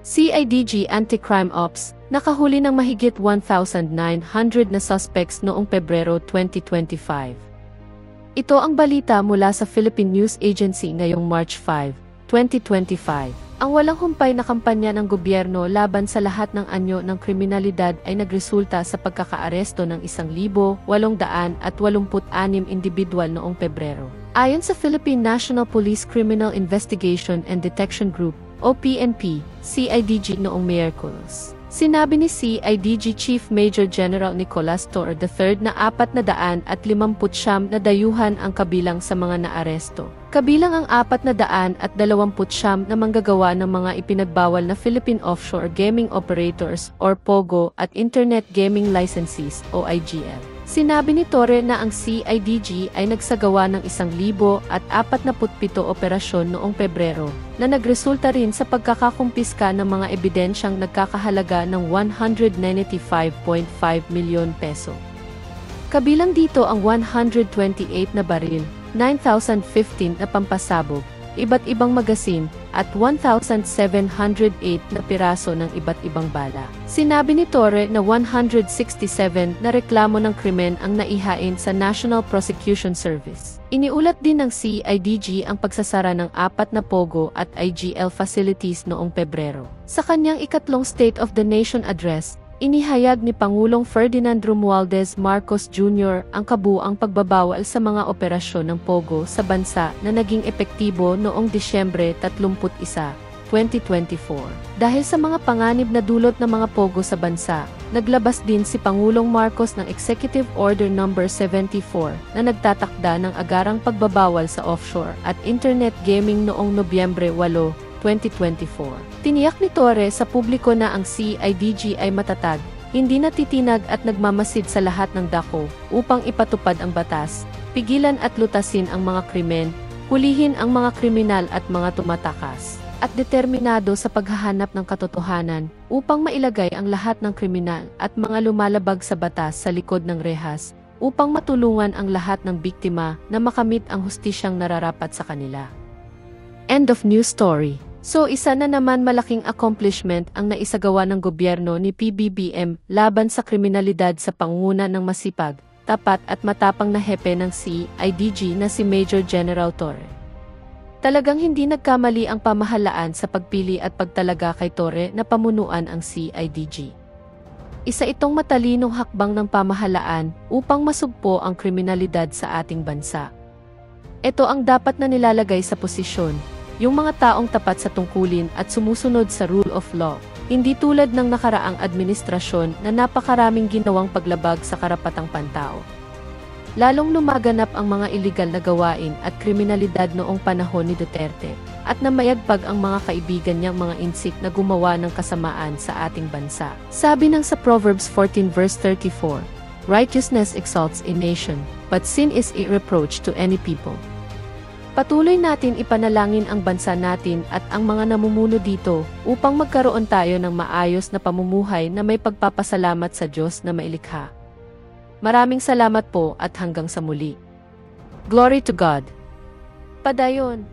CIDG Anti-Crime Ops, nakahuli ng mahigit 1,900 na suspects noong Pebrero 2025. Ito ang balita mula sa Philippine News Agency ngayong March 5, 2025. Ang walang humpay na kampanya ng gobyerno laban sa lahat ng anyo ng kriminalidad ay nagresulta sa pagkakaaresto ng 1,886 individual noong Pebrero. Ayon sa Philippine National Police Criminal Investigation and Detection Group, o PNP, CIDG noong Miyerkules. Sinabi ni CIDG Chief Major General Nicolas Torre III na 459 na dayuhan ang kabilang sa mga naaresto. Kabilang ang 429 na manggagawa ng mga ipinagbawal na Philippine Offshore Gaming Operators or POGO at Internet Gaming Licensees o IGL. Sinabi ni Torre na ang CIDG ay nagsagawa ng 1,047 operasyon noong Pebrero, na nagresulta rin sa pagkakakumpiska ng mga ebidensyang nagkakahalaga ng 195.5 milyon peso. Kabilang dito ang 128 na baril, 9,015 na pampasabog, iba't ibang magasin, at 1,708 na piraso ng iba't ibang bala. Sinabi ni Torre na 167 na reklamo ng krimen ang naihain sa National Prosecution Service. Iniulat din ng CIDG ang pagsasara ng 4 na POGO at IGL facilities noong Pebrero. Sa kanyang ikatlong State of the Nation address, inihayag ni Pangulong Ferdinand Romualdez Marcos Jr. ang kabuuang pagbabawal sa mga operasyon ng POGO sa bansa na naging epektibo noong Disyembre 31, 2024. Dahil sa mga panganib na dulot ng mga POGO sa bansa, naglabas din si Pangulong Marcos ng Executive Order No. 74 na nagtatakda ng agarang pagbabawal sa offshore at internet gaming noong Nobyembre 8, 2024. Tiniyak ni Torre sa publiko na ang CIDG ay matatag, hindi natitinag at nagmamasid sa lahat ng dako upang ipatupad ang batas, pigilan at lutasin ang mga krimen, hulihin ang mga kriminal at mga tumatakas, at determinado sa paghahanap ng katotohanan upang mailagay ang lahat ng kriminal at mga lumalabag sa batas sa likod ng rehas upang matulungan ang lahat ng biktima na makamit ang hustisyang nararapat sa kanila. End of news story. So isa na naman malaking accomplishment ang naisagawa ng gobyerno ni PBBM laban sa kriminalidad sa pangunguna ng masipag, tapat at matapang na hepe ng CIDG na si Major General Torre. Talagang hindi nagkamali ang pamahalaan sa pagpili at pagtalaga kay Torre na pamunuan ang CIDG. Isa itong matalinong hakbang ng pamahalaan upang masugpo ang kriminalidad sa ating bansa. Ito ang dapat na nilalagay sa posisyon, yung mga taong tapat sa tungkulin at sumusunod sa rule of law, hindi tulad ng nakaraang administrasyon na napakaraming ginawang paglabag sa karapatang pantao. Lalong lumaganap ang mga iligal na gawain at kriminalidad noong panahon ni Duterte, at namayagpag ang mga kaibigan niyang mga insik na gumawa ng kasamaan sa ating bansa. Sabi ng sa Proverbs 14 verse 34, "Righteousness exalts a nation, but sin is a reproach to any people." Patuloy natin ipanalangin ang bansa natin at ang mga namumuno dito upang magkaroon tayo ng maayos na pamumuhay na may pagpapasalamat sa Diyos na mailikha. Maraming salamat po at hanggang sa muli. Glory to God. Padayon.